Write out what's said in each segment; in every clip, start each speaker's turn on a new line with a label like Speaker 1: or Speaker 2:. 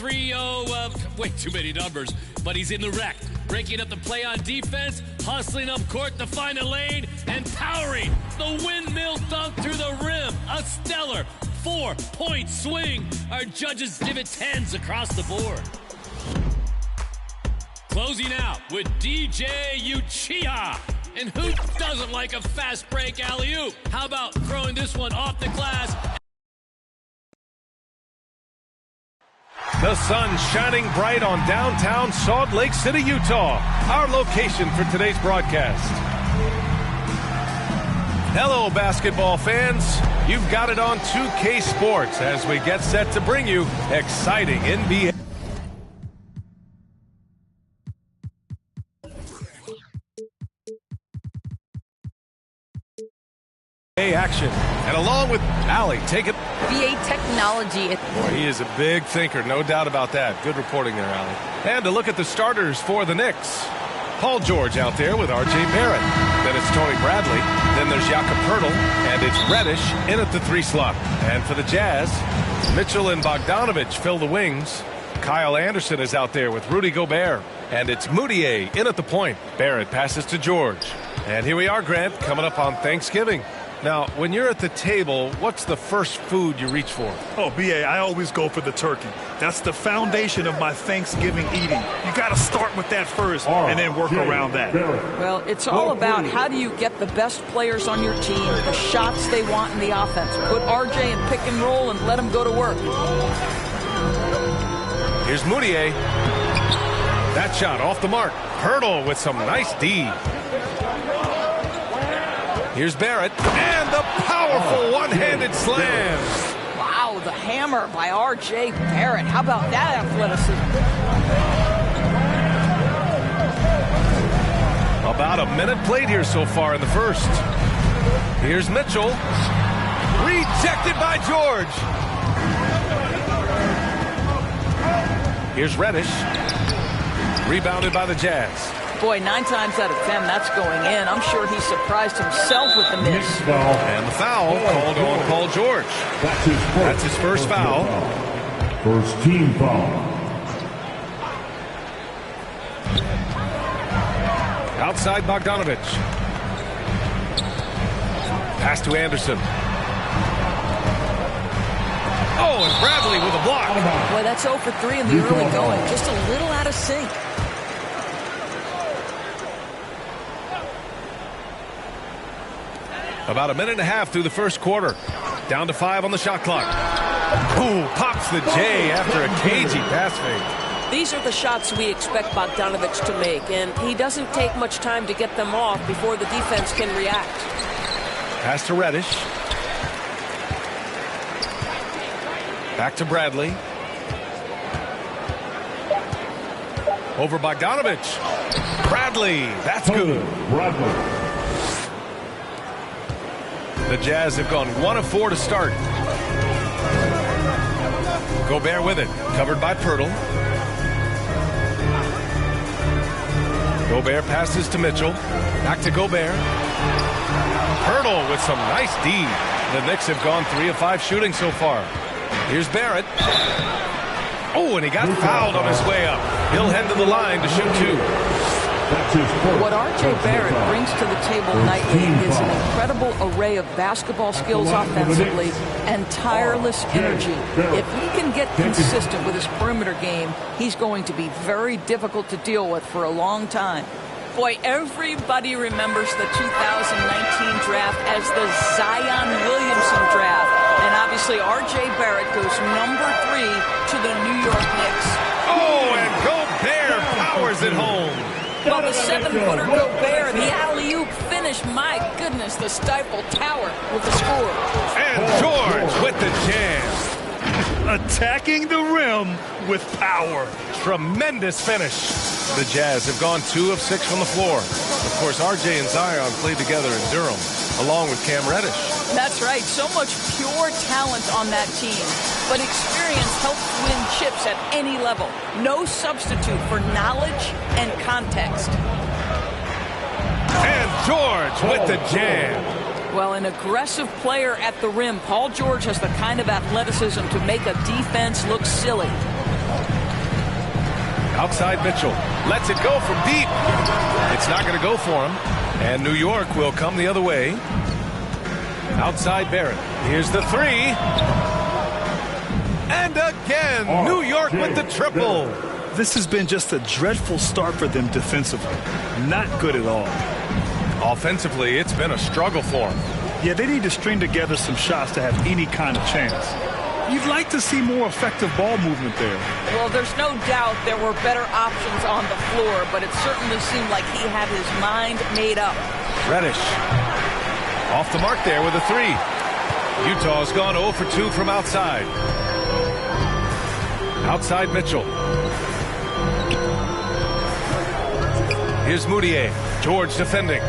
Speaker 1: 3-0, way too many numbers, but he's in the wreck. Breaking up the play on defense, hustling up court to find a lane, and powering the windmill dunk through the rim. A stellar 4-point swing. Our judges give it 10s across the board. Closing out with DJ Uchiha. And who doesn't like a fast break alley-oop? How about throwing this one off the glass?
Speaker 2: The sun shining bright on downtown Salt Lake City, Utah, our location for today's broadcast. Hello, basketball fans. You've got it on 2K Sports as we get set to bring you exciting NBA action. And along with Allie, take it.
Speaker 3: VA technology.
Speaker 2: Boy, he is a big thinker, no doubt about that. Good reporting there, Allie. And to look at the starters for the Knicks. Paul George out there with R.J. Barrett. Then it's Tony Bradley. Then there's Jakob Poeltl. And it's Reddish in at the 3 slot. And for the Jazz, Mitchell and Bogdanovich fill the wings. Kyle Anderson is out there with Rudy Gobert. And it's Moutier in at the point. Barrett passes to George. And here we are, Grant, coming up on Thanksgiving. Now, when you're at the table, what's the first food you reach for?
Speaker 4: Oh, B.A., I always go for the turkey. That's the foundation of my Thanksgiving eating. You got to start with that first and then work around that.
Speaker 3: Well, it's all about how do you get the best players on your team, the shots they want in the offense. Put R.J. in pick and roll and let him go to work.
Speaker 2: Here's Moutier. That shot off the mark. Poeltl with some nice D. Here's Barrett, and the powerful one-handed slam.
Speaker 3: Wow, the hammer by R.J. Barrett. How about that athleticism?
Speaker 2: About a minute played here so far in the first. Here's Mitchell. Rejected by George. Here's Reddish. Rebounded by the Jazz.
Speaker 3: Boy, 9 times out of 10, that's going in. I'm sure he surprised himself with the miss.
Speaker 2: And the foul called on Paul George. That's his first foul.
Speaker 5: First team foul.
Speaker 2: Outside Bogdanovich. Pass to Anderson. Oh, and Bradley with a block.
Speaker 3: Boy, that's 0 for 3 in the early going. Just a little out of sync.
Speaker 2: About a minute and a half through the first quarter. Down to 5 on the shot clock. Ooh, pops the J after a cagey pass fake.
Speaker 6: These are the shots we expect Bogdanovich to make, and he doesn't take much time to get them off before the defense can react.
Speaker 2: Pass to Reddish. Back to Bradley. Over Bogdanovich. Bradley, that's good.
Speaker 5: Bradley.
Speaker 2: The Jazz have gone 1 of 4 to start. Gobert with it, covered by Poeltl. Gobert passes to Mitchell. Back to Gobert. Poeltl with some nice D. The Knicks have gone 3 of 5 shooting so far. Here's Barrett. Oh, and he got fouled on his way up. He'll head to the line to shoot 2.
Speaker 3: What R.J. Barrett brings to the table nightly is an incredible array of basketball skills offensively and tireless energy. If he can get consistent with his perimeter game, he's going to be very difficult to deal with for a long time. Boy, everybody remembers the 2019 draft as the Zion Williamson draft. And obviously, R.J. Barrett goes number 3 to the New York Knicks.
Speaker 2: Oh, and Gobert powers it home.
Speaker 3: Well, the 7-footer Gobert, the alley-oop finish, my goodness, the Stifle Tower with the score.
Speaker 2: And George with the jam.
Speaker 4: Attacking the rim with power.
Speaker 2: Tremendous finish. The Jazz have gone 2 of 6 from the floor. Of course, R.J. and Zion played together in Durham, along with Cam Reddish.
Speaker 3: That's right. So much pure talent on that team. But experience helps win chips at any level. No substitute for knowledge and context.
Speaker 2: And George with the jam.
Speaker 3: Well, an aggressive player at the rim. Paul George has the kind of athleticism to make a defense look silly.
Speaker 2: Outside Mitchell. Lets it go from deep. It's not going to go for him. And New York will come the other way. Outside Barrett. Here's the three. And again, New York with the triple.
Speaker 4: This has been just a dreadful start for them defensively. Not good at all.
Speaker 2: Offensively, it's been a struggle for them.
Speaker 4: Yeah, they need to string together some shots to have any kind of chance. You'd like to see more effective ball movement there.
Speaker 3: Well, there's no doubt there were better options on the floor, but it certainly seemed like he had his mind made up.
Speaker 2: Reddish. Off the mark there with a three. Utah's gone 0 for 2 from outside. Outside Mitchell. Here's Moutier. George defending.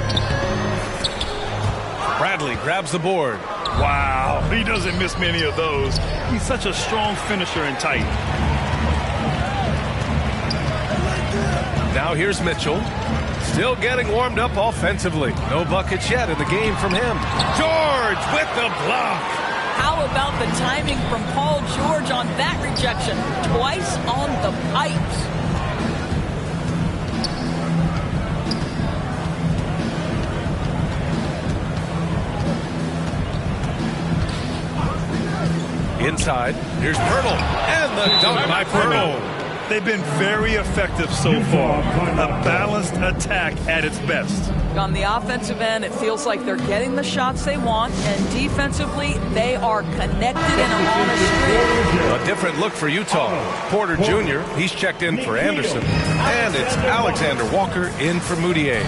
Speaker 2: Bradley grabs the board.
Speaker 4: Wow, he doesn't miss many of those. He's such a strong finisher and tight.
Speaker 2: Now here's Mitchell. Still getting warmed up offensively. No buckets yet in the game from him. George with the block.
Speaker 3: How about the timing from Paul George on that rejection? Twice on the pipes.
Speaker 2: Inside, here's Pirtle, and the dunk by Pirtle.
Speaker 4: They've been very effective so far. A balanced attack at its best.
Speaker 3: On the offensive end, it feels like they're getting the shots they want, and defensively, they are connected and on a string.
Speaker 2: A different look for Utah. Porter Jr., he's checked in for Anderson, and it's Alexander Walker in for Moutier.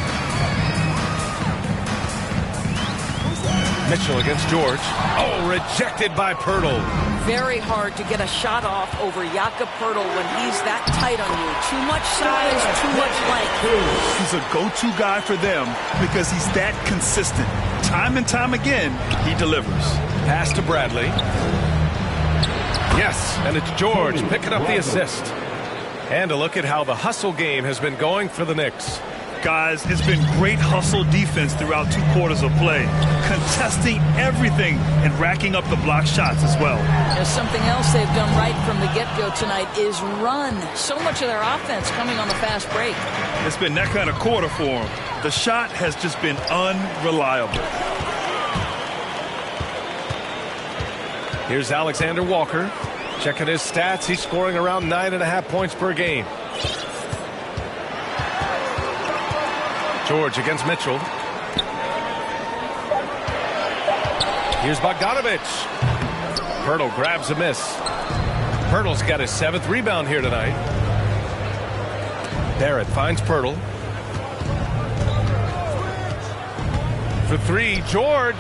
Speaker 2: Mitchell against George. Oh, rejected by Pirtle.
Speaker 3: Very hard to get a shot off over Jakob Pirtle when he's that tight on you. Too much size, too much length.
Speaker 4: He's a go-to guy for them because he's that consistent. Time and time again, he delivers.
Speaker 2: Pass to Bradley. Yes, and it's George picking up the assist. And a look at how the hustle game has been going for the Knicks.
Speaker 4: Guys, it's been great hustle defense throughout 2 quarters of play, contesting everything and racking up the block shots as well.
Speaker 3: There's something else they've done right from the get-go tonight is run. So much of their offense coming on the fast break.
Speaker 4: It's been that kind of quarter for them. The shot has just been unreliable.
Speaker 2: Here's Alexander Walker. Checking his stats, he's scoring around 9.5 points per game. George against Mitchell. Here's Bogdanovich. Pirtle grabs a miss. Pirtle's got his 7th rebound here tonight. Barrett finds Pirtle. For 3, George.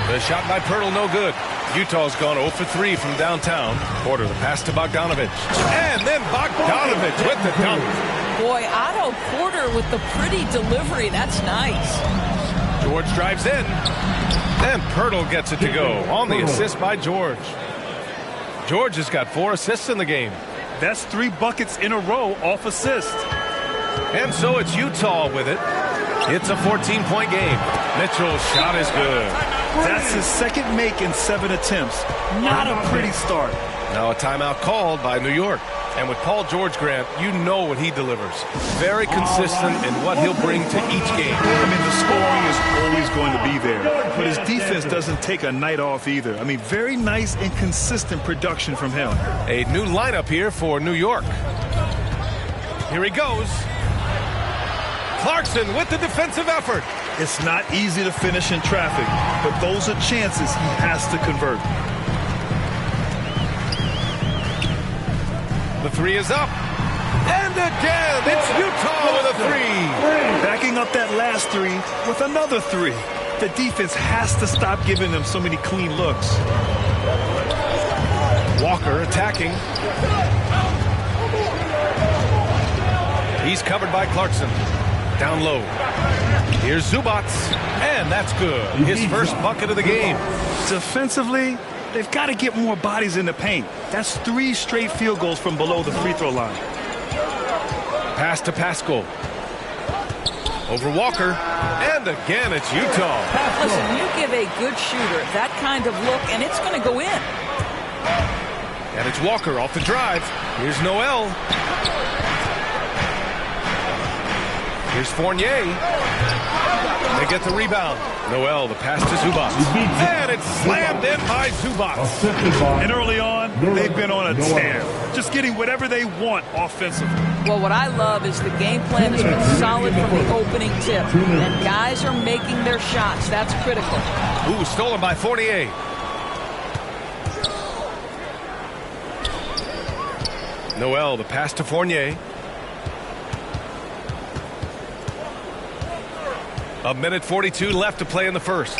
Speaker 2: The shot by Pirtle, no good. Utah's gone 0 for 3 from downtown. Porter, the pass to Bogdanovich. And then Bogdanovich with the dunk.
Speaker 3: Boy, Otto Porter with the pretty delivery. That's nice.
Speaker 2: George drives in. And Pirtle gets it to go on the assist by George. George has got 4 assists in the game.
Speaker 4: That's 3 buckets in a row off assist.
Speaker 2: And so it's Utah with it. It's a 14-point game. Mitchell's shot is good.
Speaker 4: That's his 2nd make in 7 attempts. Not a pretty start.
Speaker 2: Now a timeout called by New York. And with Paul George, Grant, you know what he delivers. Very consistent in what he'll bring to each game.
Speaker 4: I mean, the scoring is always going to be there. But his defense doesn't take a night off either. I mean, very nice and consistent production from him.
Speaker 2: A new lineup here for New York. Here he goes. Clarkson with the defensive effort.
Speaker 4: It's not easy to finish in traffic, but those are chances he has to convert.
Speaker 2: The 3 is up. And again, it's Utah with a 3.
Speaker 4: Backing up that last 3 with another 3. The defense has to stop giving them so many clean looks.
Speaker 2: Walker attacking. He's covered by Clarkson. Down low. Here's Zubac. And that's good. His first bucket of the game.
Speaker 4: Defensively, they've got to get more bodies in the paint. That's 3 straight field goals from below the free throw line.
Speaker 2: Pass to Pascal. Over Walker. And again, it's Utah.
Speaker 3: Listen, you give a good shooter that kind of look, and it's going to go in.
Speaker 2: And it's Walker off the drive. Here's Noel. Here's Fournier. They get the rebound. Noel, the pass to Zubac. And it's slammed in by Zubac.
Speaker 4: And early on, they've been on a tear. Just getting whatever they want offensively.
Speaker 3: Well, what I love is the game plan has been solid from the opening tip. And guys are making their shots. That's critical.
Speaker 2: Ooh, stolen by Fournier. Noel, the pass to Fournier. A minute 42 left to play in the first.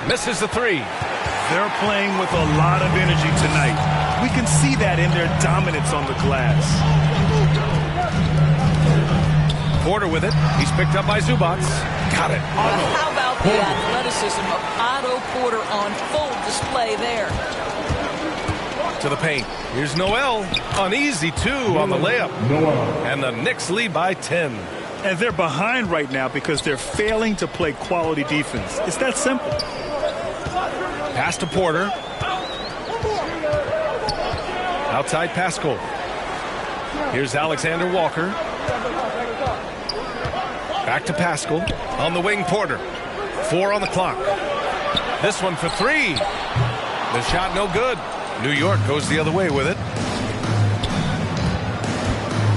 Speaker 2: Misses the three.
Speaker 4: They're playing with a lot of energy tonight. We can see that in their dominance on the glass.
Speaker 2: Porter with it. He's picked up by Zubac. Got it.
Speaker 3: Well, how about the athleticism of Otto Porter on full display there?
Speaker 2: To the paint. Here's Noel. An easy two on the layup. And the Knicks lead by 10.
Speaker 4: And they're behind right now because they're failing to play quality defense. It's that simple.
Speaker 2: Pass to Porter. Outside Pascal. Here's Alexander Walker. Back to Pascal. On the wing, Porter. 4 on the clock. This one for 3. The shot no good. New York goes the other way with it.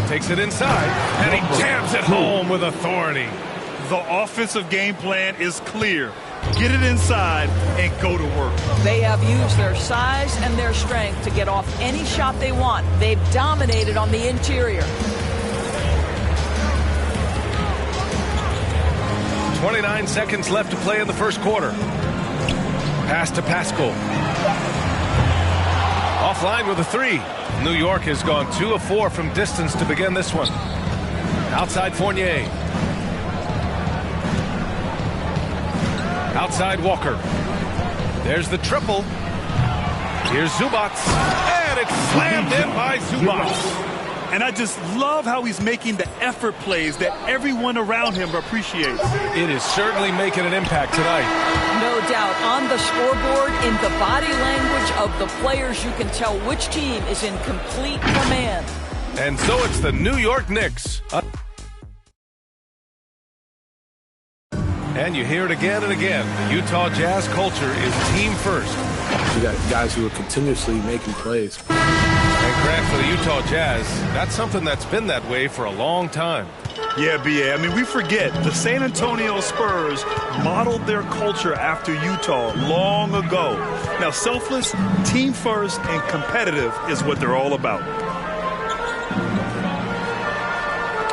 Speaker 2: Takes it inside, and he jams it home with authority.
Speaker 4: The offensive game plan is clear. Get it inside and go to work.
Speaker 3: They have used their size and their strength to get off any shot they want. They've dominated on the interior.
Speaker 2: 29 seconds left to play in the first quarter. Pass to Pascal. Offline with a 3. New York has gone 2 of 4 from distance to begin this one. Outside Fournier. Outside Walker. There's the triple. Here's Zubac. And it's slammed in by Zubac.
Speaker 4: And I just love how he's making the effort plays that everyone around him appreciates.
Speaker 2: It is certainly making an impact tonight.
Speaker 3: No doubt. On the scoreboard, in the body language of the players, you can tell which team is in complete command.
Speaker 2: And so it's the New York Knicks. And you hear it again and again. The Utah Jazz culture is team first.
Speaker 7: You got guys who are continuously making plays.
Speaker 2: And Grant, for the Utah Jazz, that's something that's been that way for a long time.
Speaker 4: Yeah, B.A. I mean, we forget the San Antonio Spurs modeled their culture after Utah long ago. Now, selfless, team first, and competitive is what they're all about.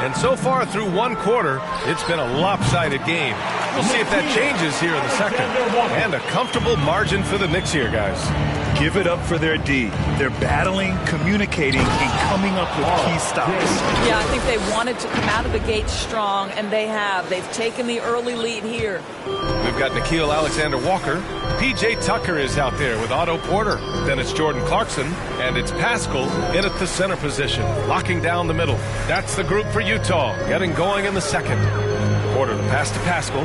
Speaker 2: And so far through one quarter, it's been a lopsided game. We'll see if that changes here in the second. And a comfortable margin for the Knicks here, guys.
Speaker 4: Give it up for their D. They're battling, communicating, and coming up with key stops.
Speaker 3: Yeah, I think they wanted to come out of the gate strong, and they have. They've taken the early lead here.
Speaker 2: We've got Nickeil Alexander-Walker. P.J. Tucker is out there with Otto Porter. Then it's Jordan Clarkson, and it's Pascal in at the center position, locking down the middle. That's the group for Utah, getting going in the second. Porter, the pass to Pascal.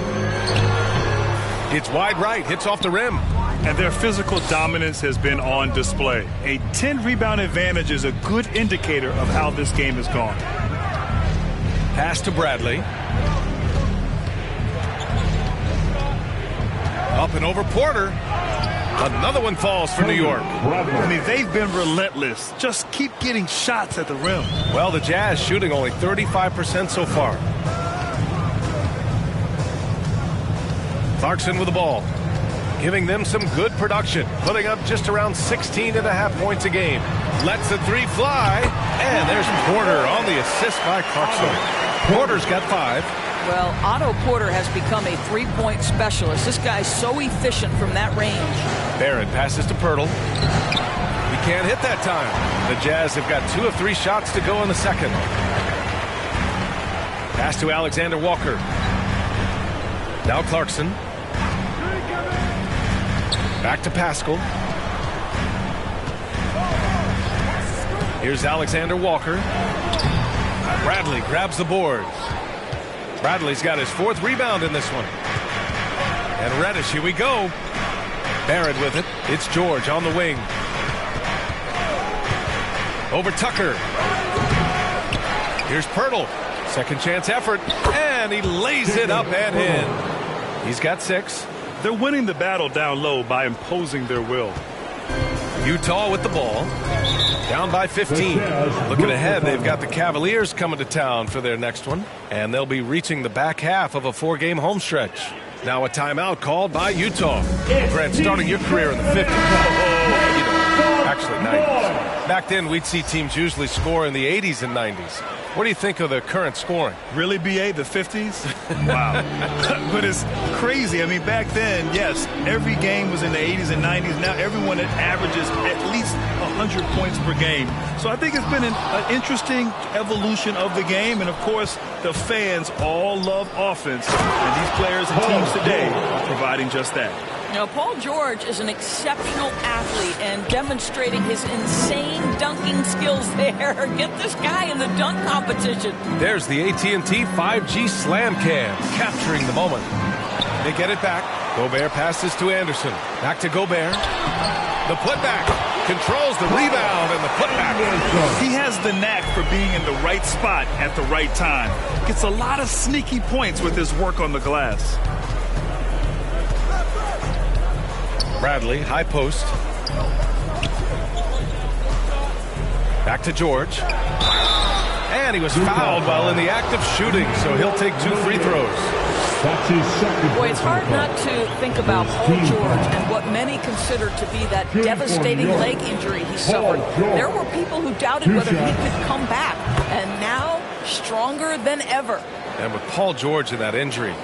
Speaker 2: It's wide right, hits off the rim.
Speaker 4: And their physical dominance has been on display. A 10-rebound advantage is a good indicator of how this game has gone.
Speaker 2: Pass to Bradley. Up and over Porter. Another one falls for New York.
Speaker 4: I mean, they've been relentless. Just keep getting shots at the rim.
Speaker 2: Well, the Jazz shooting only 35% so far. Clarkson with the ball, giving them some good production, putting up just around 16.5 points a game. Lets the 3 fly, and there's Porter on the assist by Clarkson. Porter's got 5.
Speaker 3: Well, Otto Porter has become a three-point specialist. This guy's so efficient from that range.
Speaker 2: Barrett passes to Pirtle. He can't hit that time. The Jazz have got 2 of 3 shots to go in the second. Pass to Alexander Walker. Now Clarkson. Back to Pascal. Here's Alexander Walker. Bradley grabs the boards. Bradley's got his 4th rebound in this one. And Reddish, here we go. Barrett with it. It's George on the wing. Over Tucker. Here's Pirtle. Second chance effort, and he lays it up and in. He's got 6.
Speaker 4: They're winning the battle down low by imposing their will.
Speaker 2: Utah with the ball. Down by 15. Looking ahead, they've got the Cavaliers coming to town for their next one, and they'll be reaching the back half of a 4-game home stretch. Now a timeout called by Utah. Brent, starting your career in the 50s. Actually 90s. Back then, we'd see teams usually score in the 80s and 90s. What do you think of the current scoring?
Speaker 4: Really, B.A., the 50s? Wow. But it's crazy. I mean, back then, yes, every game was in the 80s and 90s. Now everyone averages at least 100 points per game. So I think it's been an interesting evolution of the game. And, of course, the fans all love offense. And these players and teams today are providing just that.
Speaker 3: Now, Paul George is an exceptional athlete and demonstrating his insane dunking skills there. Get this guy in the dunk competition.
Speaker 2: There's the AT&T 5G Slam Cam, capturing the moment. They get it back. Gobert passes to Anderson. Back to Gobert. The putback. Controls the rebound and the putback.
Speaker 4: He has the knack for being in the right spot at the right time. Gets a lot of sneaky points with his work on the glass.
Speaker 2: Bradley, high post. Back to George. And he was fouled while in the act of shooting, so he'll take 2 free throws.
Speaker 3: Boy, it's hard not to think about Paul George and what many consider to be that devastating leg injury he suffered. There were people who doubted whether he could come back, and now stronger than ever.
Speaker 2: And with Paul George in that injury,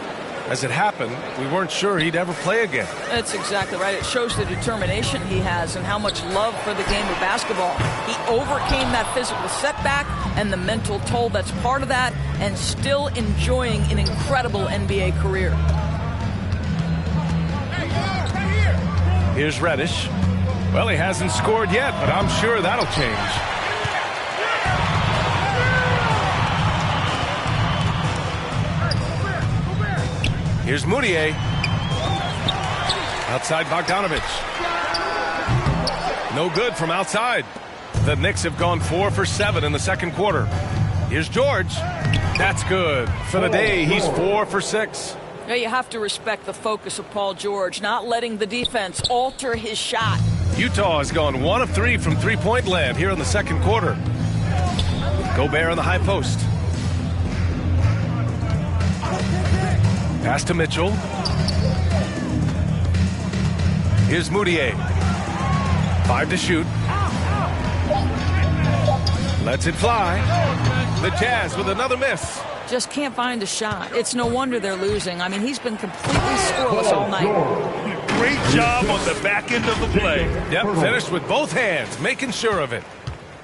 Speaker 2: as it happened, we weren't sure he'd ever play again.
Speaker 3: That's exactly right. It shows the determination he has and how much love for the game of basketball. He overcame that physical setback and the mental toll that's part of that, and still enjoying an incredible NBA career.
Speaker 2: Here's Reddish. Well, he hasn't scored yet, but I'm sure that'll change. Here's Moutier. Outside Bogdanovich. No good from outside. The Knicks have gone 4 for 7 in the second quarter. Here's George. That's good. For the day, he's 4 for 6.
Speaker 3: Now you have to respect the focus of Paul George, not letting the defense alter his shot.
Speaker 2: Utah has gone 1 of 3 from three-point land here in the second quarter. Gobert on the high post. Pass to Mitchell. Here's Moutier. 5 to shoot. Lets it fly. The Jazz with another miss.
Speaker 3: Just can't find a shot. It's no wonder they're losing. I mean, he's been completely scoreless all night.
Speaker 4: Great job on the back end of the play.
Speaker 2: Yep, finished with both hands, making sure of it.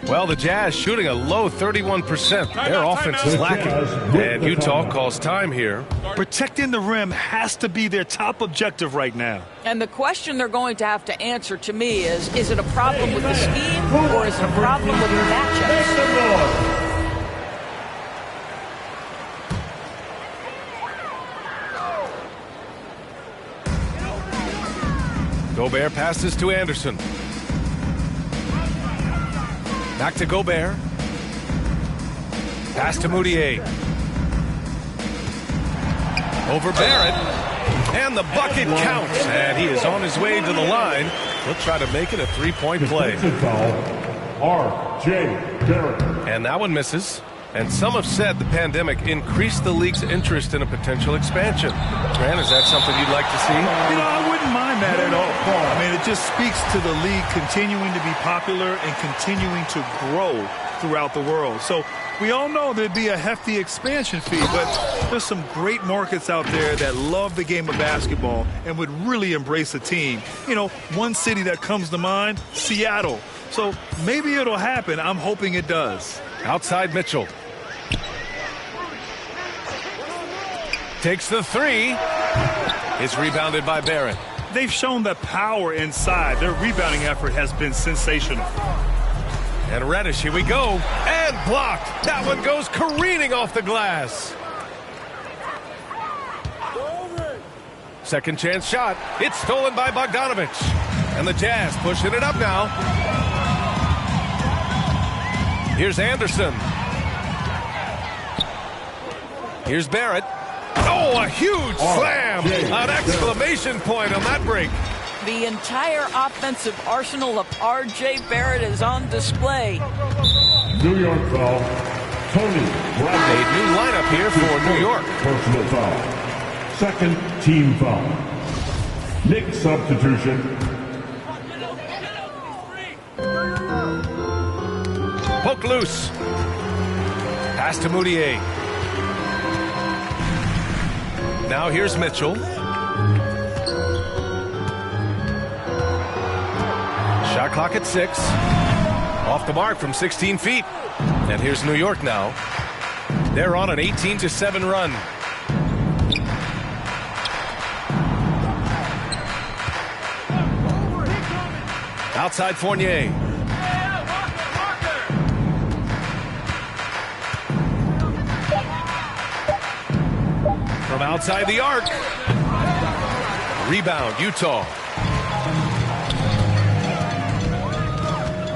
Speaker 2: Well, the Jazz shooting a low 31%. Their offense is lacking. And Utah calls time here.
Speaker 4: Protecting the rim has to be their top objective right now.
Speaker 3: And the question they're going to have to answer to me is it a problem with the scheme or is it a problem with the matchups?
Speaker 2: Gobert passes to Anderson. Back to Gobert. Pass to Moutier. Over Barrett. And the bucket counts. And he is on his way to the line. He'll try to make it a three-point play.
Speaker 5: R.J. Barrett.
Speaker 2: And that one misses. And some have said the pandemic increased the league's interest in a potential expansion. Grant, is that something you'd like to see?
Speaker 4: You know, I wouldn't mind that at all. I mean, it just speaks to the league continuing to be popular and continuing to grow throughout the world. So we all know there'd be a hefty expansion fee, but there's some great markets out there that love the game of basketball and would really embrace a team. You know, one city that comes to mind, Seattle. So maybe it'll happen. I'm hoping it does.
Speaker 2: Outside Mitchell. Takes the three. It's rebounded by Barrett.
Speaker 4: They've shown the power inside. Their rebounding effort has been sensational.
Speaker 2: And Reddish, here we go. And blocked. That one goes careening off the glass. Second chance shot. It's stolen by Bogdanovich. And the Jazz pushing it up now. Here's Anderson. Here's Barrett. Oh, a huge slam! An exclamation point on that break.
Speaker 3: The entire offensive arsenal of R.J. Barrett is on display.
Speaker 5: New York foul. Tony Bradley.
Speaker 2: A new lineup here for New York.
Speaker 5: Personal foul. Second team foul. Nick substitution.
Speaker 2: Poke loose. Pass to Moutier. Now here's Mitchell. Shot clock at 6. Off the mark from 16 feet. And here's New York now. They're on an 18-7 run. Outside Fournier. From outside the arc. Rebound, Utah.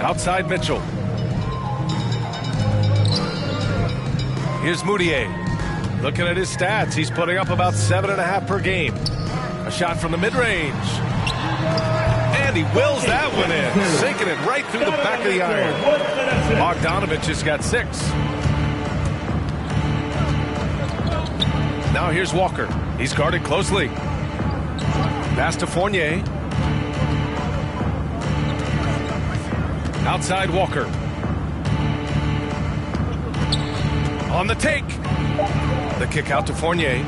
Speaker 2: Outside Mitchell. Here's Moutier. Looking at his stats, he's putting up about 7.5 per game. A shot from the mid-range. And he wills that one in, sinking it right through the back of the iron. Bogdanovich has got 6. Now here's Walker. He's guarded closely. Pass to Fournier. Outside Walker. On the take. The kick out to Fournier.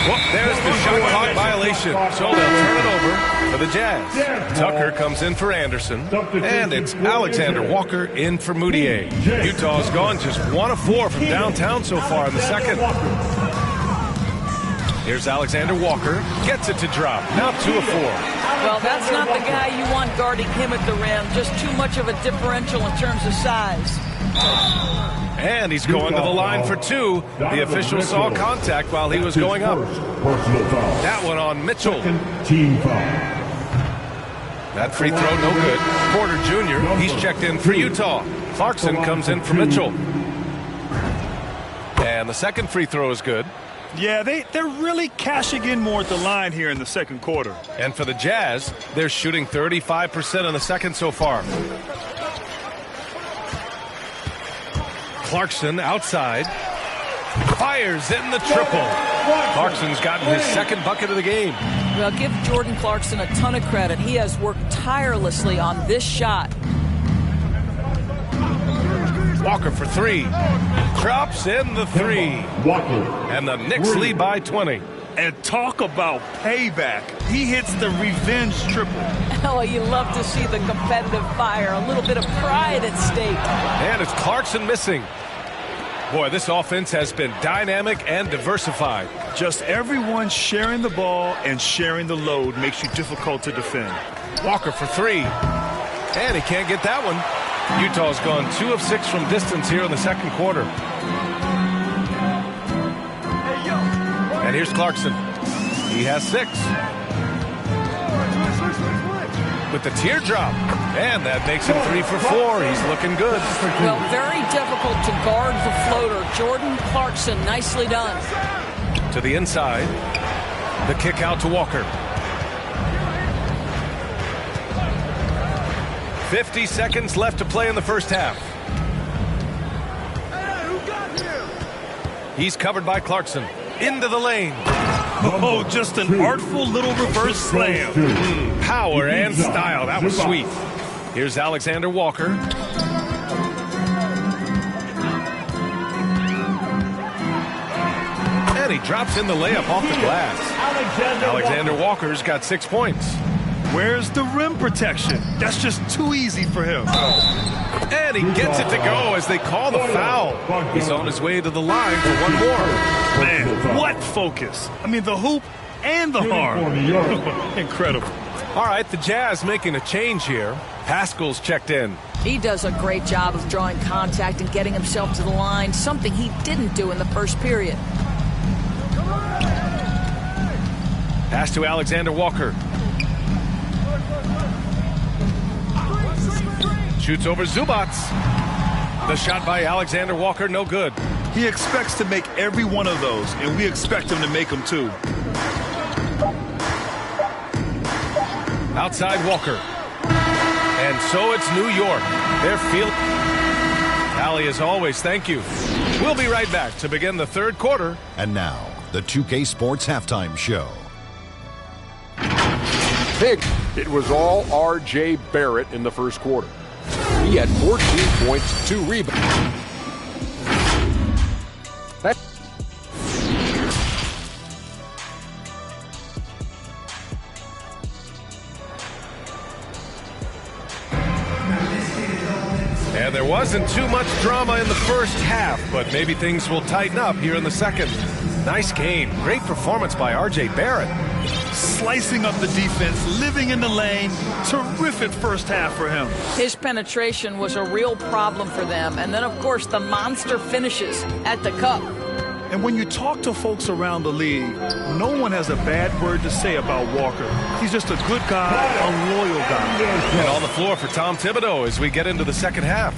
Speaker 2: Well, there's the shot clock violation. So they'll turn it over for the Jazz. Tucker comes in for Anderson. And it's Alexander Walker in for Moutier. Utah's gone just 1 of 4 from downtown so far in the second. Here's Alexander Walker. Gets it to drop. Now 2 of 4.
Speaker 3: Well, that's not the guy you want guarding him at the rim. Just too much of a differential in terms of size.
Speaker 2: And he's going to the line for 2. The official saw contact while he was going up. That one on Mitchell.
Speaker 5: Team foul.
Speaker 2: That free throw no good. Porter Jr., he's checked in for Utah. Clarkson comes in for Mitchell. And the second free throw is good.
Speaker 4: Yeah, they're really cashing in more at the line here in the second quarter.
Speaker 2: And for the Jazz, they're shooting 35% in the second so far. Clarkson outside. Fires in the triple. Clarkson's gotten his second bucket of the game.
Speaker 3: Well, give Jordan Clarkson a ton of credit. He has worked tirelessly on this shot.
Speaker 2: Walker for 3. Drops in the 3.
Speaker 5: Walker.
Speaker 2: And the Knicks lead by 20.
Speaker 4: And talk about payback. He hits the revenge triple.
Speaker 3: Oh, you love to see the competitive fire. A little bit of pride at stake.
Speaker 2: And it's Clarkson missing. Boy, this offense has been dynamic and diversified.
Speaker 4: Just everyone sharing the ball and sharing the load makes you difficult to defend.
Speaker 2: Walker for 3. And he can't get that one. Utah's gone 2 of 6 from distance here in the second quarter. And here's Clarkson. He has 6. With the teardrop. And that makes him 3 for 4. He's looking good.
Speaker 3: Well, very difficult to guard the floater. Jordan Clarkson, nicely done.
Speaker 2: To the inside. The kick out to Walker. 50 seconds left to play in the first half. He's covered by Clarkson. Into the lane.
Speaker 4: Oh, just an artful little reverse slam.
Speaker 2: Power and style. That was sweet. Here's Alexander Walker. And he drops in the layup off the glass. Alexander Walker's got 6 points.
Speaker 4: Where's the rim protection? That's just too easy for him.
Speaker 2: And he gets it to go as they call the foul. He's on his way to the line for one more.
Speaker 4: Man, what focus. I mean, the hoop and the arm. Incredible.
Speaker 2: All right, the Jazz making a change here. Pascal's checked in.
Speaker 3: He does a great job of drawing contact and getting himself to the line, something he didn't do in the first period.
Speaker 2: Pass to Alexander Walker. Shoots over Zubats. The shot by Alexander Walker, no good.
Speaker 4: He expects to make every one of those, and we expect him to make them too.
Speaker 2: Outside Walker. And so it's New York. They're feeling... Allie, as always, thank you. We'll be right back to begin the third quarter.
Speaker 8: And now, the 2K Sports Halftime Show.
Speaker 9: It was all R.J. Barrett in the first quarter. He had 14 points, 2 rebounds.
Speaker 2: And there wasn't too much drama in the first half, but maybe things will tighten up here in the second. Nice game. Great performance by R.J. Barrett.
Speaker 4: Slicing up the defense, living in the lane. Terrific first half for him.
Speaker 3: His penetration was a real problem for them. And then, of course, the monster finishes at the cup.
Speaker 4: And when you talk to folks around the league, no one has a bad word to say about Walker. He's just a good guy, a loyal guy.
Speaker 2: And on the floor for Tom Thibodeau as we get into the second half.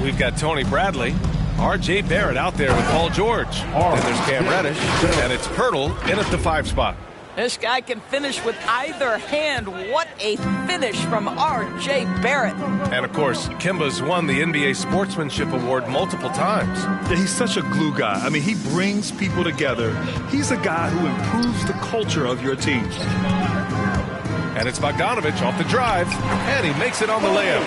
Speaker 2: We've got Tony Bradley, R.J. Barrett out there with Paul George. Then there's Cam Reddish, and it's Pirtle in at the 5 spot.
Speaker 3: This guy can finish with either hand. What a finish from R.J. Barrett.
Speaker 2: And, of course, Kimba's won the NBA Sportsmanship Award multiple times.
Speaker 4: Yeah, he's such a glue guy. I mean, he brings people together. He's a guy who improves the culture of your team.
Speaker 2: And it's Bogdanovich off the drive, and he makes it on the layup.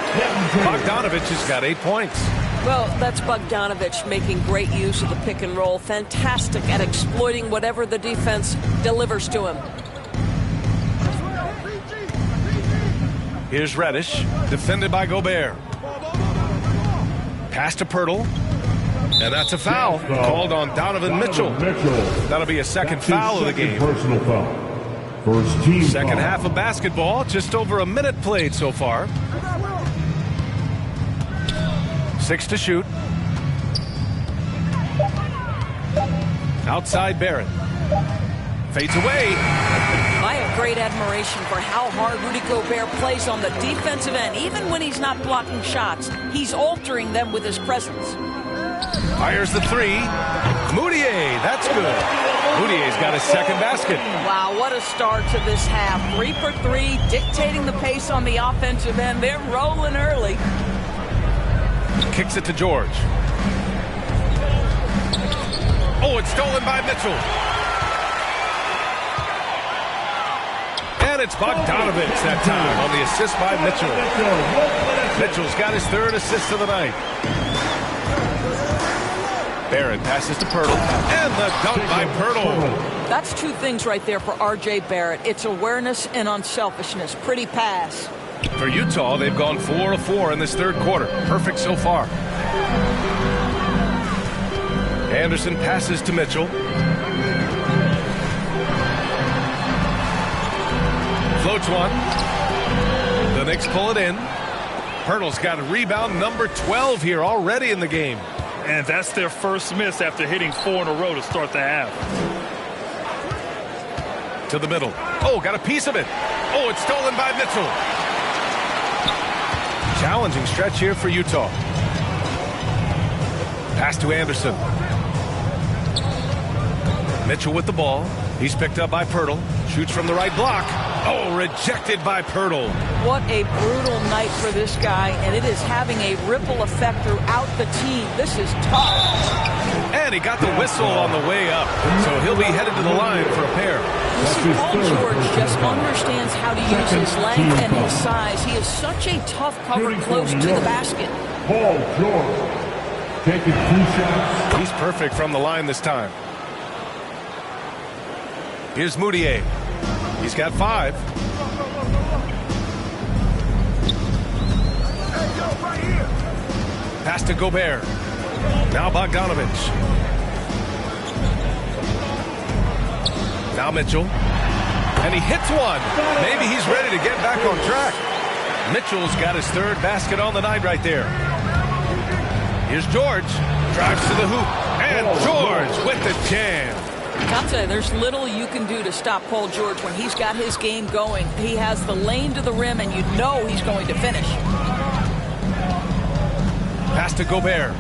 Speaker 2: Bogdanovich has got 8 points.
Speaker 6: Well, that's Bogdanovich making great use of the pick and roll. Fantastic at exploiting whatever the defense delivers to him.
Speaker 2: Here's Reddish, defended by Gobert. Pass to Pirtle, and that's a foul called on Donovan Mitchell. That'll be a second foul of the game.
Speaker 5: Personal foul. First team
Speaker 2: Second
Speaker 5: foul.
Speaker 2: half of basketball, just over a minute played so far. 6 to shoot. Outside Barrett. Fades away.
Speaker 3: I have great admiration for how hard Rudy Gobert plays on the defensive end. Even when he's not blocking shots, he's altering them with his presence.
Speaker 2: Fires the 3. Moutier, that's good. Moutier's got his second basket.
Speaker 3: Wow, what a start to this half. 3 for 3, dictating the pace on the offensive end. They're rolling early.
Speaker 2: Kicks it to George. Oh, it's stolen by Mitchell. And it's Bogdanovich that time on the assist by Mitchell. Mitchell's got his 3rd assist of the night. Barrett passes to Pirtle. And the dunk by Pirtle.
Speaker 3: That's 2 things right there for R.J. Barrett. It's awareness and unselfishness. Pretty pass.
Speaker 2: For Utah, they've gone 4 of 4 in this third quarter. Perfect so far. Anderson passes to Mitchell. Floats one. The Knicks pull it in. Pirtle's got a rebound number 12 here already in the game.
Speaker 4: And that's their first miss after hitting 4 in a row to start the half.
Speaker 2: To the middle. Oh, got a piece of it. Oh, it's stolen by Mitchell. Challenging stretch here for Utah. Pass to Anderson. Mitchell with the ball. He's picked up by Pirtle. Shoots from the right block. Oh, rejected by Pirtle.
Speaker 3: What a brutal night for this guy, and it is having a ripple effect throughout the team. This is tough.
Speaker 2: And he got the whistle on the way up, so he'll be headed to the line for a pair.
Speaker 3: Listen, Paul George just understands how to use his length and his size. He is such a tough cover close to the basket.
Speaker 5: Paul George taking 2 shots.
Speaker 2: He's perfect from the line this time. Here's Moutier. He's got 5. Pass to Gobert. Now Bogdanovich. Now Mitchell. And he hits one. Maybe he's ready to get back on track. Mitchell's got his 3rd basket on the night right there. Here's George. Drives to the hoop. And George with the jam.
Speaker 3: I'll tell you, there's little you can do to stop Paul George when he's got his game going. He has the lane to the rim, and you know he's going to finish.
Speaker 2: Pass to Gobert.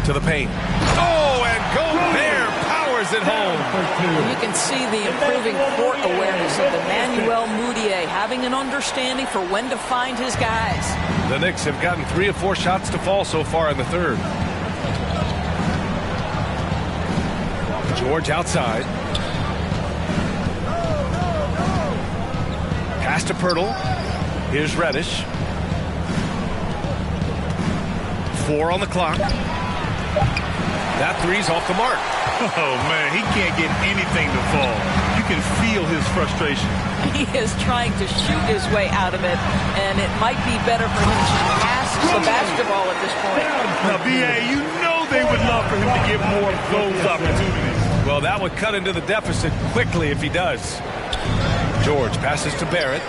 Speaker 2: to the paint. Oh, and Gobert powers it home.
Speaker 3: You can see the improving court awareness of Emmanuel Mudiay, having an understanding for when to find his guys.
Speaker 2: The Knicks have gotten 3 of 4 shots to fall so far in the third. George outside. Pass to Pirtle. Here's Reddish. 4 on the clock. That three's off the mark.
Speaker 4: Oh, man, he can't get anything to fall. You can feel his frustration.
Speaker 3: He is trying to shoot his way out of it, and it might be better for him to pass the basketball at this point.
Speaker 4: Now, B.A., you know they would love for him to get more of those opportunities.
Speaker 2: Well, that would cut into the deficit quickly if he does. George passes to Barrett.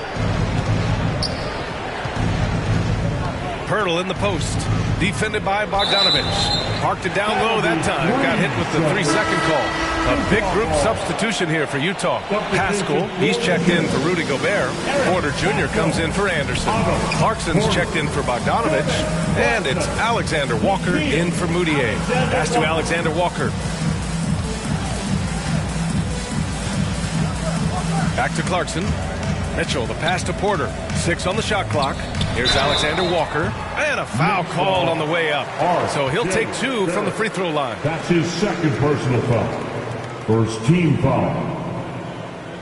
Speaker 2: Pirtle in the post. Defended by Bogdanovich. Parked it down low that time. Got hit with the 3-second call. A big group substitution here for Utah. Pascal, he's checked in for Rudy Gobert. Porter Jr. comes in for Anderson. Clarkson's checked in for Bogdanovich. And it's Alexander Walker in for Mudiay. Pass to Alexander Walker. Back to Clarkson. Mitchell, the pass to Porter. 6 on the shot clock. Here's Alexander Walker. And a foul called on the way up. So he'll take 2 from the free throw line.
Speaker 5: That's his second personal foul. First team foul.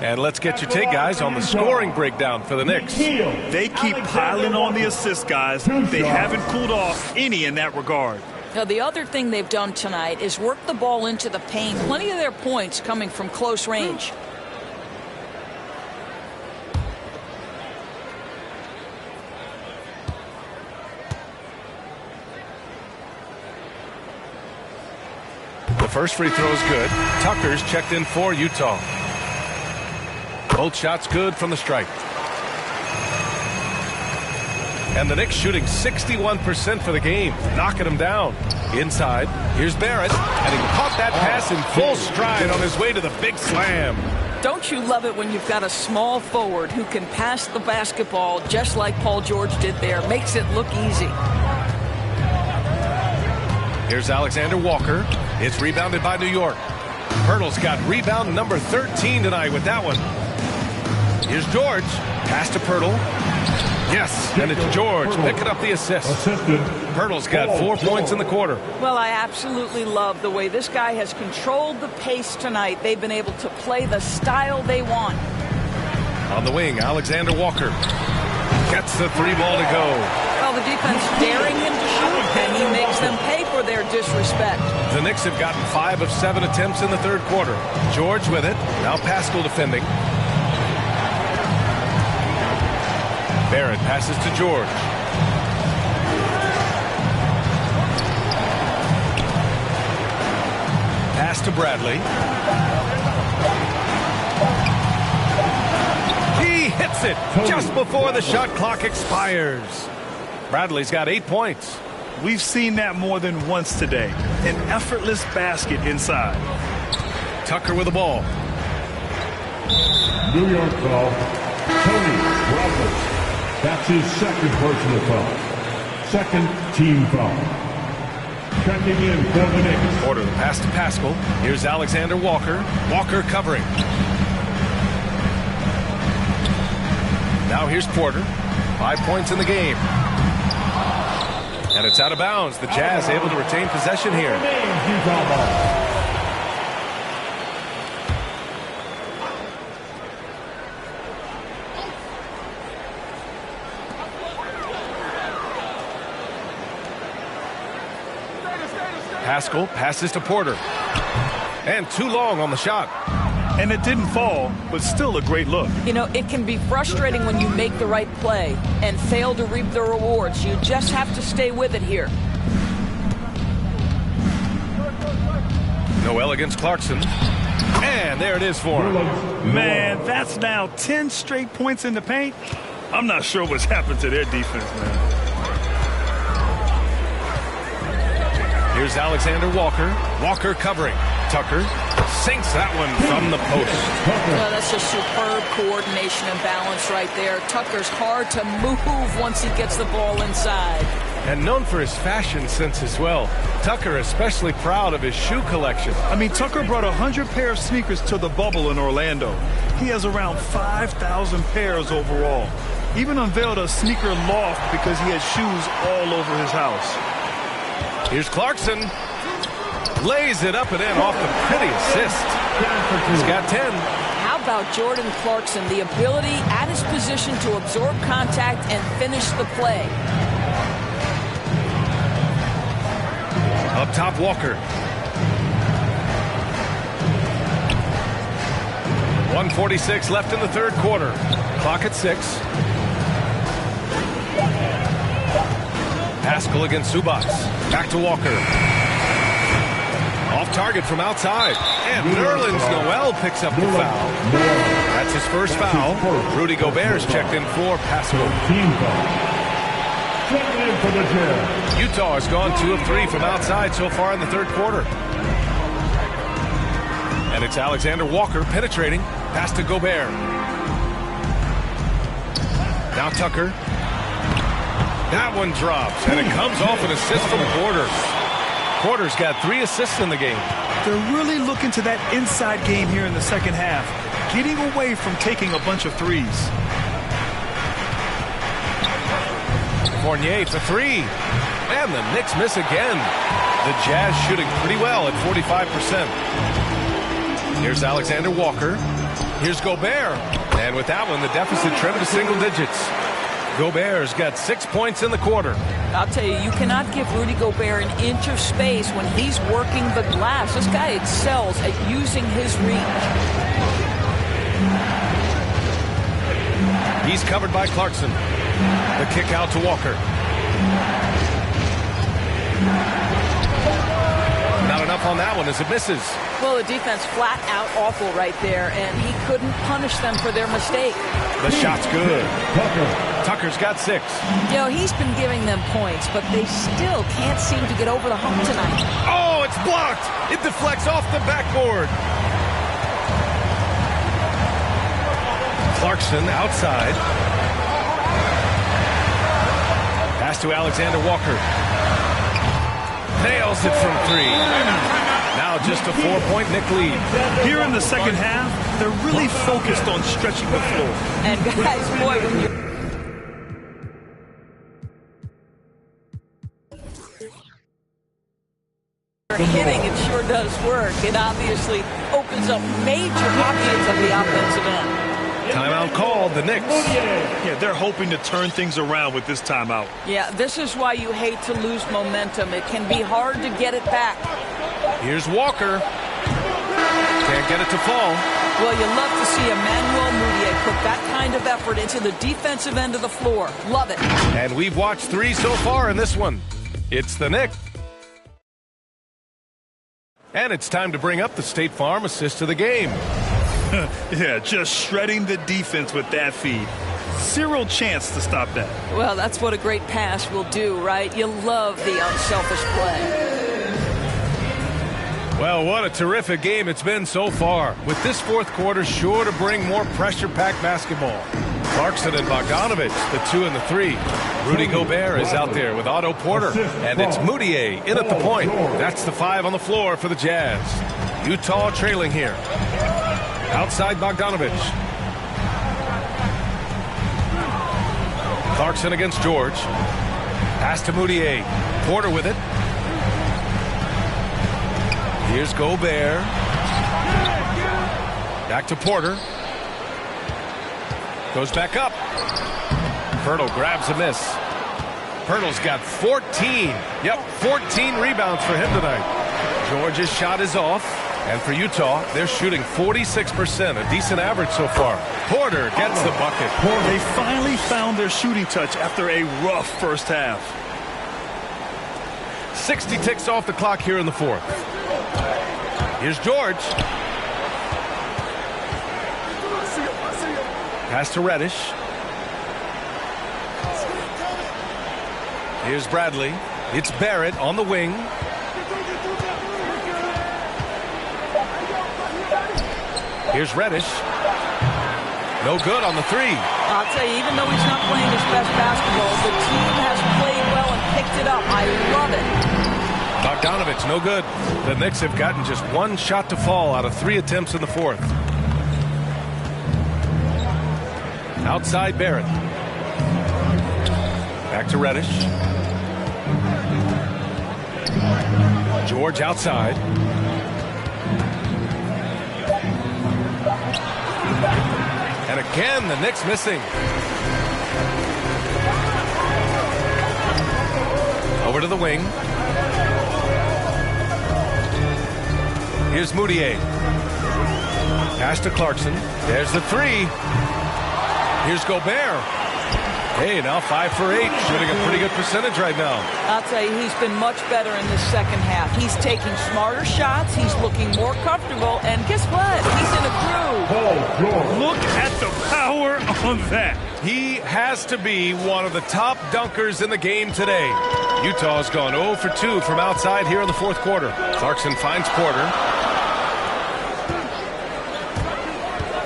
Speaker 2: And let's get your take, guys, on the scoring breakdown for the Knicks.
Speaker 4: They keep piling on the assists, guys. They haven't cooled off any in that regard.
Speaker 3: Now, the other thing they've done tonight is work the ball into the paint. Plenty of their points coming from close range.
Speaker 2: The first free throw is good. Tucker's checked in for Utah. Both shots good from the stripe. And the Knicks shooting 61% for the game, knocking them down. Inside, here's Barrett, and he caught that pass in full stride on his way to the big slam.
Speaker 3: Don't you love it when you've got a small forward who can pass the basketball just like Paul George did there? Makes it look easy.
Speaker 2: Here's Alexander Walker. It's rebounded by New York. Pirtle's got rebound number 13 tonight with that one. Here's George. Pass to Pirtle. Yes, and it's George picking up the assist. Pirtle's got 4 points in the quarter.
Speaker 3: Well, I absolutely love the way this guy has controlled the pace tonight. They've been able to play the style they want.
Speaker 2: On the wing, Alexander Walker gets the 3 ball to go.
Speaker 3: Well, the defense daring him to shoot, and he makes them pay for their disrespect.
Speaker 2: The Knicks have gotten 5 of 7 attempts in the third quarter. George with it. Now Pascal defending. Barrett passes to George. Pass to Bradley. He hits it just before the shot clock expires. Bradley's got 8 points.
Speaker 4: We've seen that more than once today. An effortless basket inside.
Speaker 2: Tucker with the ball.
Speaker 5: New York foul. Tony Bradley. That's his second personal foul. Second team foul. Checking in for the Knicks.
Speaker 2: Order the pass to Pascal. Here's Alexander Walker. Walker covering. Now here's Porter. 5 points in the game. And it's out of bounds. The Jazz able to retain possession here. Pascal passes to Porter. And too long on the shot.
Speaker 4: And it didn't fall, but still a great look.
Speaker 3: You know, it can be frustrating when you make the right play and fail to reap the rewards. You just have to stay with it here.
Speaker 2: Noel against Clarkson. And there it is for him.
Speaker 4: Man, that's now 10 straight points in the paint. I'm not sure what's happened to their defense, man.
Speaker 2: Here's Alexander Walker. Walker covering. Tucker Sinks that one from the post.
Speaker 3: Well, that's just superb coordination and balance right there. Tucker's hard to move once he gets the ball inside.
Speaker 2: And known for his fashion sense as well. Tucker especially proud of his shoe collection.
Speaker 4: I mean, Tucker brought 100 pair of sneakers to the bubble in Orlando. He has around 5,000 pairs overall. Even unveiled a sneaker loft because he has shoes all over his house.
Speaker 2: Here's Clarkson. Lays it up and in off the pretty assist. He's got 10.
Speaker 3: How about Jordan Clarkson? The ability at his position to absorb contact and finish the play.
Speaker 2: Up top, Walker. 1:46 left in the third quarter. Clock at 6. Pascal against Subas. Back to Walker. Off target from outside. And Nerlens Noel picks up the foul. That's his first foul. Rudy Gobert's checked in for Pascal. Utah has gone 2 of 3 from outside so far in the third quarter. And it's Alexander Walker penetrating. Pass to Gobert. Now Tucker. That one drops, and it comes off an assist from Porter. Porter's got 3 assists in the game.
Speaker 4: They're really looking to that inside game here in the second half, getting away from taking a bunch of threes.
Speaker 2: Fournier for 3. And the Knicks miss again. The Jazz shooting pretty well at 45%. Here's Alexander Walker. Here's Gobert. And with that one, the deficit trimmed to single digits. Gobert's got 6 points in the quarter.
Speaker 3: I'll tell you, you cannot give Rudy Gobert an inch of space when he's working the glass. This guy excels at using his reach.
Speaker 2: He's covered by Clarkson. The kick out to Walker. Not enough on that one as it misses.
Speaker 3: Well, the defense flat out awful right there, and he couldn't punish them for their mistake.
Speaker 2: The shot's good. Tucker's got 6.
Speaker 3: You know, he's been giving them points, but they still can't seem to get over the hump tonight.
Speaker 2: Oh, it's blocked. It deflects off the backboard. Clarkson outside. Pass to Alexander Walker. Nails it from 3. Now just a 4-point Knick lead.
Speaker 4: Here in the second half, they're really focused on stretching the floor.
Speaker 3: And guys, boy, when you're hitting, it sure does work. It obviously opens up major options at the offensive end.
Speaker 2: Timeout called, the Knicks.
Speaker 4: Yeah, they're hoping to turn things around with this timeout.
Speaker 3: Yeah, this is why you hate to lose momentum. It can be hard to get it back.
Speaker 2: Here's Walker. Can't get it to fall.
Speaker 3: Well, you love to see Emmanuel Mudiay put that kind of effort into the defensive end of the floor. Love it.
Speaker 2: And we've watched 3 so far in this one. It's the Knicks. And it's time to bring up the State Farm assist of the game.
Speaker 4: Yeah, just shredding the defense with that feed. Zero chance to stop that.
Speaker 3: Well, that's what a great pass will do, right? You love the unselfish play.
Speaker 2: Well, what a terrific game it's been so far. With this fourth quarter sure to bring more pressure-packed basketball. Clarkson and Bogdanovich, the 2 and the 3. Rudy Gobert is out there with Otto Porter. And it's Mudiay in at the point. That's the 5 on the floor for the Jazz. Utah trailing here. Outside Bogdanovich. Clarkson against George. Pass to Mudiay. Porter with it. Here's Gobert. Back to Porter. Goes back up. Pirtle grabs a miss. Pirtle's got 14. Yep, 14 rebounds for him tonight. George's shot is off. And for Utah, they're shooting 46%, a decent average so far. Porter gets the bucket.
Speaker 4: They finally found their shooting touch after a rough first half.
Speaker 2: 60 ticks off the clock here in the fourth. Here's George. Pass to Reddish. Here's Bradley. It's Barrett on the wing. Here's Reddish. No good on the three.
Speaker 3: I'll tell you, even though he's not playing his best basketball, the team has played well and picked it up. I love it.
Speaker 2: Bogdanovich, no good. The Knicks have gotten just one shot to fall out of 3 attempts in the fourth. Outside Barrett. Back to Reddish. George outside. And again, the Knicks missing. Over to the wing. Here's Moutier. Pass to Clarkson. There's the three. Here's Gobert. Hey, now 5 for 8. Shooting a pretty good percentage right now.
Speaker 3: I'll tell you, he's been much better in this second half. He's taking smarter shots. He's looking more comfortable. And guess what? He's in a groove.
Speaker 4: Look at the power on that.
Speaker 2: He has to be one of the top dunkers in the game today. Utah's gone 0 for 2 from outside here in the fourth quarter. Clarkson finds Porter.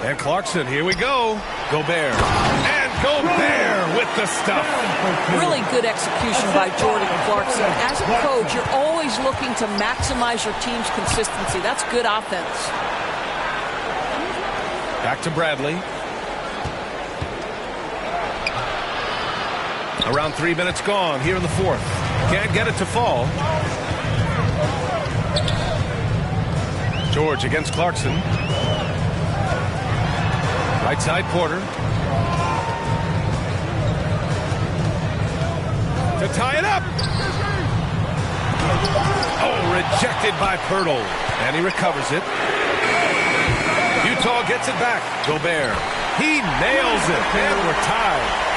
Speaker 2: And Clarkson, here we go. Gobert. And Gobert with the stuff.
Speaker 3: Really good execution by Jordan Clarkson. As a coach, you're always looking to maximize your team's consistency. That's good offense.
Speaker 2: Back to Bradley. Around 3 minutes gone here in the fourth. Can't get it to fall. George against Clarkson. Right side Porter. To tie it up. Oh, rejected by Pirtle. And he recovers it. Utah gets it back. Gobert. He nails it. And we're tied.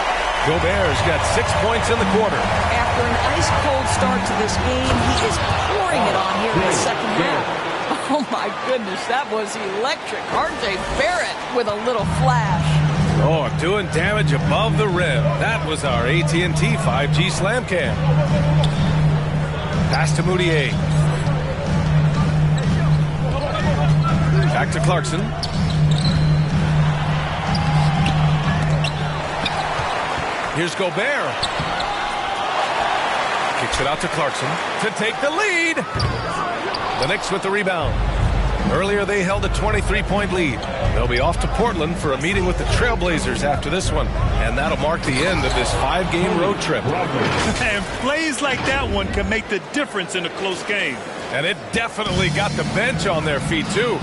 Speaker 2: Gobert's got 6 points in the quarter.
Speaker 3: After an ice-cold start to this game, he is pouring it on here in the second half. Oh, my goodness, that was electric. R.J. Barrett with a little flash.
Speaker 2: Oh, doing damage above the rim. That was our AT&T 5G Slam Cam. Pass to Moutier. Back to Clarkson. Here's Gobert. Kicks it out to Clarkson to take the lead. The Knicks with the rebound. Earlier they held a 23-point lead. They'll be off to Portland for a meeting with the Trailblazers after this one. And that'll mark the end of this 5-game road trip.
Speaker 4: And plays like that one can make the difference in a close game.
Speaker 2: And it definitely got the bench on their feet, too.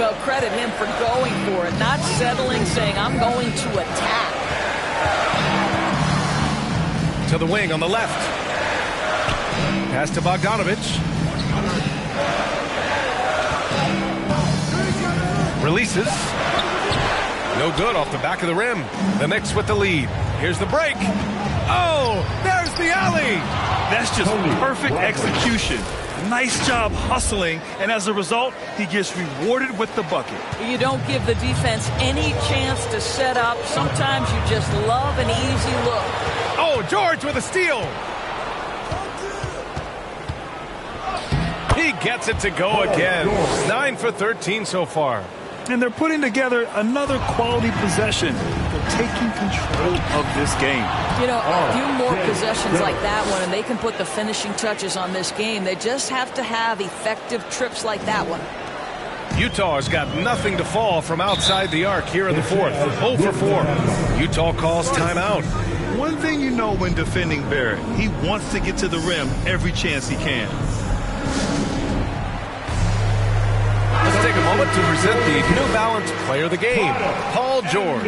Speaker 3: Well, credit him for going for it, not settling, saying, I'm going to attack.
Speaker 2: To the wing on the left. Pass to Bogdanovich. Releases. No good off the back of the rim. The Knicks with the lead. Here's the break. Oh, there's the alley.
Speaker 4: That's just perfect execution. Nice job hustling, and as a result, he gets rewarded with the bucket.
Speaker 3: You don't give the defense any chance to set up. Sometimes you just love an easy look.
Speaker 2: Oh, George with a steal. He gets it to go again. 9 for 13 so far.
Speaker 4: And they're putting together another quality possession. They're taking control of this game.
Speaker 3: You know, a few more possessions like that one, and they can put the finishing touches on this game. They just have to have effective trips like that one.
Speaker 2: Utah has got nothing to fall from outside the arc here in the fourth. 0 for 4. Utah calls timeout.
Speaker 4: One thing you know when defending Barrett, he wants to get to the rim every chance he can.
Speaker 2: Let's take a moment to present the New Balance Player of the Game, Paul George.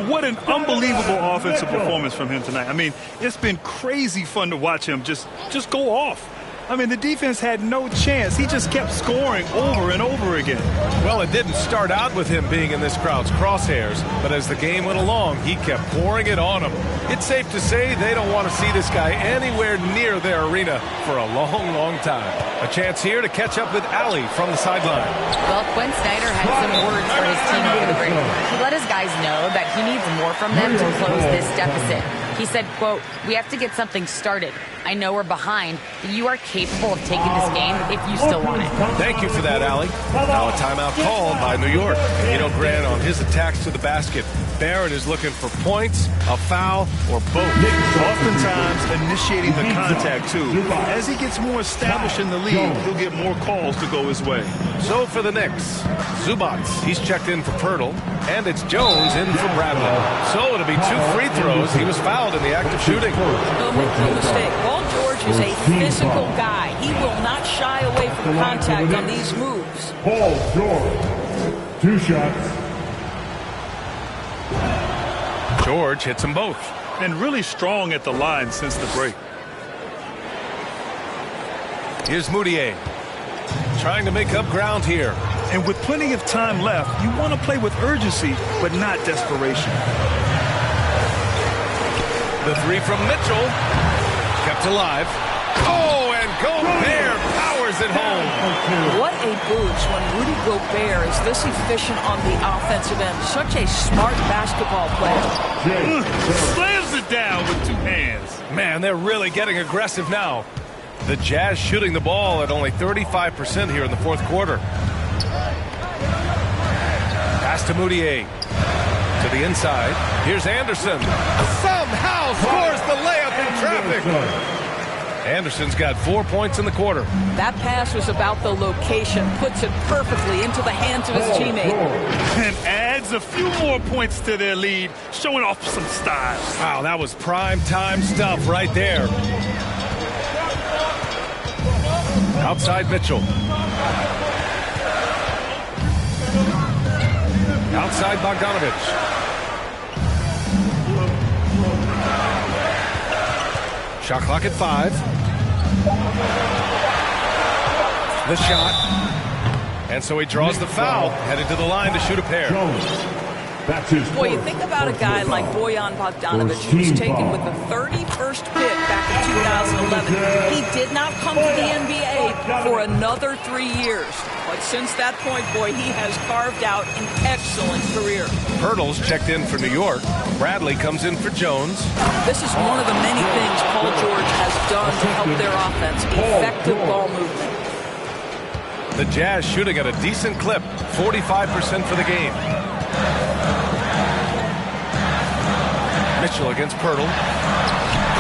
Speaker 4: What an unbelievable offensive performance from him tonight. I mean, it's been crazy fun to watch him just go off. I mean, the defense had no chance. He just kept scoring over and over again.
Speaker 2: Well, it didn't start out with him being in this crowd's crosshairs, but as the game went along, he kept pouring it on them. It's safe to say they don't want to see this guy anywhere near their arena for a long, long time. A chance here to catch up with Allie from the sideline.
Speaker 10: Well, Quinn Snyder had some words for his team over the break. He let his guys know that he needs more from them to close this deficit. He said, quote, "We have to get something started. I know we're behind, but you are capable of taking this game if you still want it.
Speaker 2: Thank you for that, Allie. Now a timeout called by New York. And you know, Grant, on his attacks to the basket, Barrett is looking for points, a foul, or both.
Speaker 4: Oftentimes initiating the contact, too. As he gets more established in the league, he'll get more calls to go his way.
Speaker 2: So for the Knicks, Zubats, he's checked in for Pirtle, and it's Jones in for Bradley. So it'll be 2 free throws. He was fouled in the act of shooting.
Speaker 3: Don't make no mistake. Paul George is a physical guy. He will not shy away from contact on these moves.
Speaker 5: Paul George, 2 shots.
Speaker 2: George hits them both.
Speaker 4: And really strong at the line since the break.
Speaker 2: Here's Moutier, trying to make up ground here.
Speaker 4: And with plenty of time left, you want to play with urgency, but not desperation.
Speaker 2: The 3 from Mitchell, kept alive. Oh, and Gobert powers it home.
Speaker 3: What a boost when Rudy Gobert is this efficient on the offensive end. Such a smart basketball player.
Speaker 4: Slams it down with 2 hands.
Speaker 2: Man, they're really getting aggressive now. The Jazz shooting the ball at only 35% here in the fourth quarter. Pass to Moutier. To the inside. Here's Anderson. Somehow scores the layup in traffic. Anderson's got 4 points in the quarter.
Speaker 3: That pass was about the location. Puts it perfectly into the hands of his teammate.
Speaker 4: And adds a few more points to their lead, showing off some style.
Speaker 2: Wow, that was prime time stuff right there. Outside Mitchell. Outside Bogdanovich. Shot clock at 5. The shot. And so he draws the foul, headed to the line to shoot a pair.
Speaker 5: That's his
Speaker 3: Boy, you think about a guy like Bojan Bogdanovic, who was taken with the 31st pick back in 2011. He did not come to the NBA for another 3 years. But since that point, boy, he has carved out an excellent career.
Speaker 2: Pirtle's checked in for New York. Bradley comes in for Jones.
Speaker 3: This is one of the many things Paul George has done to help their offense. Effective ball movement.
Speaker 2: The Jazz shooting at a decent clip, 45% for the game. Mitchell against Pirtle.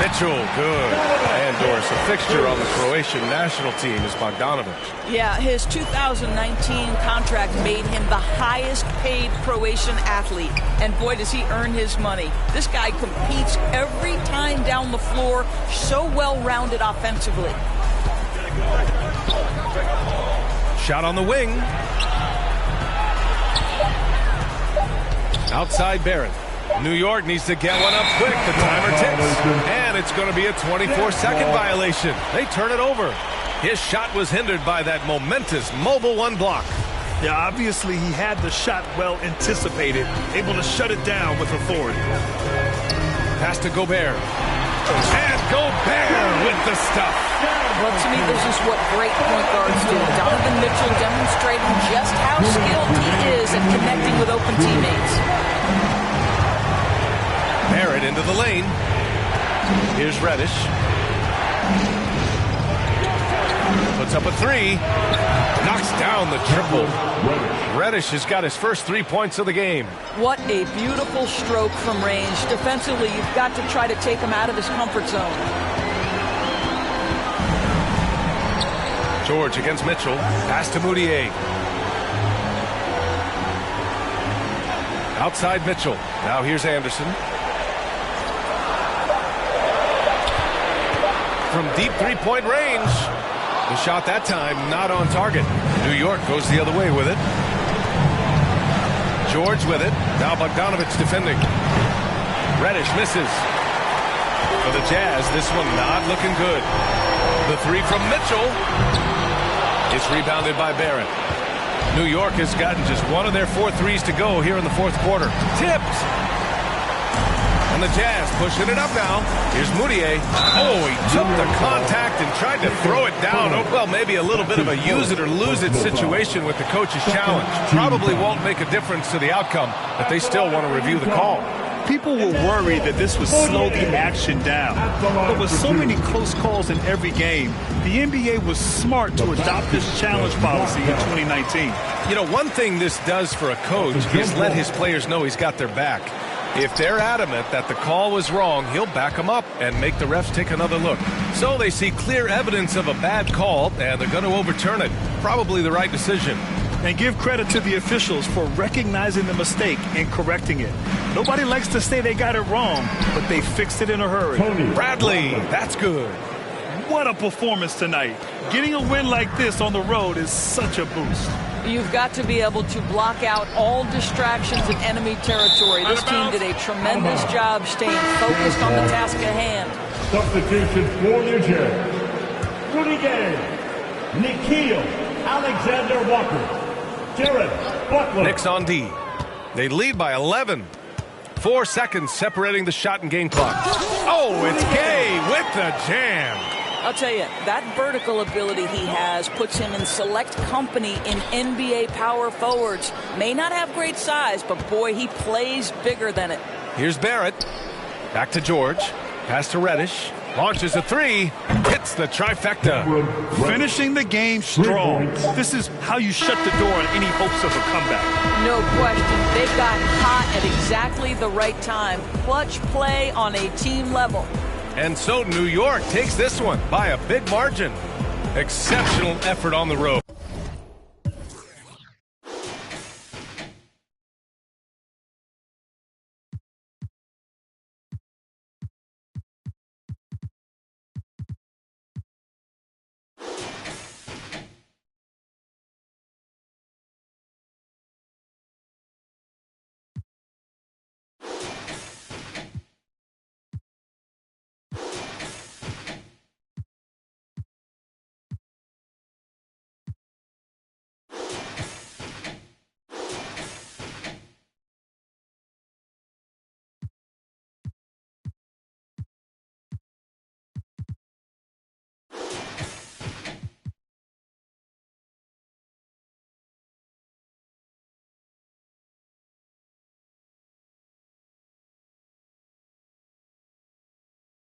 Speaker 2: Mitchell, good. And Doris, a fixture on the Croatian national team is Bogdanovich.
Speaker 3: Yeah, his 2019 contract made him the highest paid Croatian athlete. And boy, does he earn his money. This guy competes every time down the floor, so well-rounded offensively.
Speaker 2: Shot on the wing. Outside Barrett. New York needs to get one up quick. The timer ticks. And it's going to be a 24-second violation. They turn it over. His shot was hindered by that momentous mobile 1 block.
Speaker 4: Yeah, obviously he had the shot well anticipated, able to shut it down with authority.
Speaker 2: Pass to Gobert. And Gobert with the stuff.
Speaker 3: Well, to me, this is what great point guards do. Donovan Mitchell demonstrating just how skilled he is at connecting with open teammates.
Speaker 2: Barrett into the lane. Here's Reddish. Puts up a 3. Knocks down the triple. Reddish has got his first 3 points of the game.
Speaker 3: What a beautiful stroke from range. Defensively, you've got to try to take him out of his comfort zone.
Speaker 2: George against Mitchell. Pass to Moutier. Outside Mitchell. Now here's Anderson. From deep 3-point range. The shot that time not on target. New York goes the other way with it. George with it. Now Bogdanovich defending. Reddish misses. For the Jazz, this one not looking good. The 3 from Mitchell. It's rebounded by Barrett. New York has gotten just one of their 4 threes to go here in the fourth quarter. Tipped. And the Jazz pushing it up now. Here's Moutier. Oh, he took the contact and tried to throw it down. Oh, well, maybe a little bit of a use it or lose it situation with the coach's challenge. Probably won't make a difference to the outcome, but they still want to review the call.
Speaker 4: people were worried that this would slow the action down. But with so many close calls in every game, the NBA was smart to adopt this challenge policy in 2019.
Speaker 2: You know, one thing this does for a coach is let his players know he's got their back. If they're adamant that the call was wrong, he'll back them up and make the refs take another look. So they see clear evidence of a bad call, and they're going to overturn it. Probably the right decision.
Speaker 4: And give credit to the officials for recognizing the mistake and correcting it. Nobody likes to say they got it wrong, but they fixed it in a hurry.
Speaker 2: Bradley, that's good.
Speaker 4: What a performance tonight. Getting a win like this on the road is such a boost.
Speaker 3: You've got to be able to block out all distractions in enemy territory. This team did a tremendous job staying focused on the task at hand.
Speaker 5: Substitution for New Jersey. Rudy Gay, Nikhil Alexander-Walker, Jared Butler.
Speaker 2: Knicks on D. They lead by 11. 4 seconds separating the shot and game clock. Oh, it's Gay with the jam.
Speaker 3: I'll tell you, that vertical ability he has puts him in select company in NBA power forwards. May not have great size, but boy, he plays bigger than it.
Speaker 2: Here's Barrett. Back to George. Pass to Reddish. Launches a three. Hits the trifecta.
Speaker 4: Finishing the game strong. This is how you shut the door on any hopes of a comeback.
Speaker 3: No question. They got hot at exactly the right time. Clutch play on a team level.
Speaker 2: And so New York takes this one by a big margin. Exceptional effort on the road.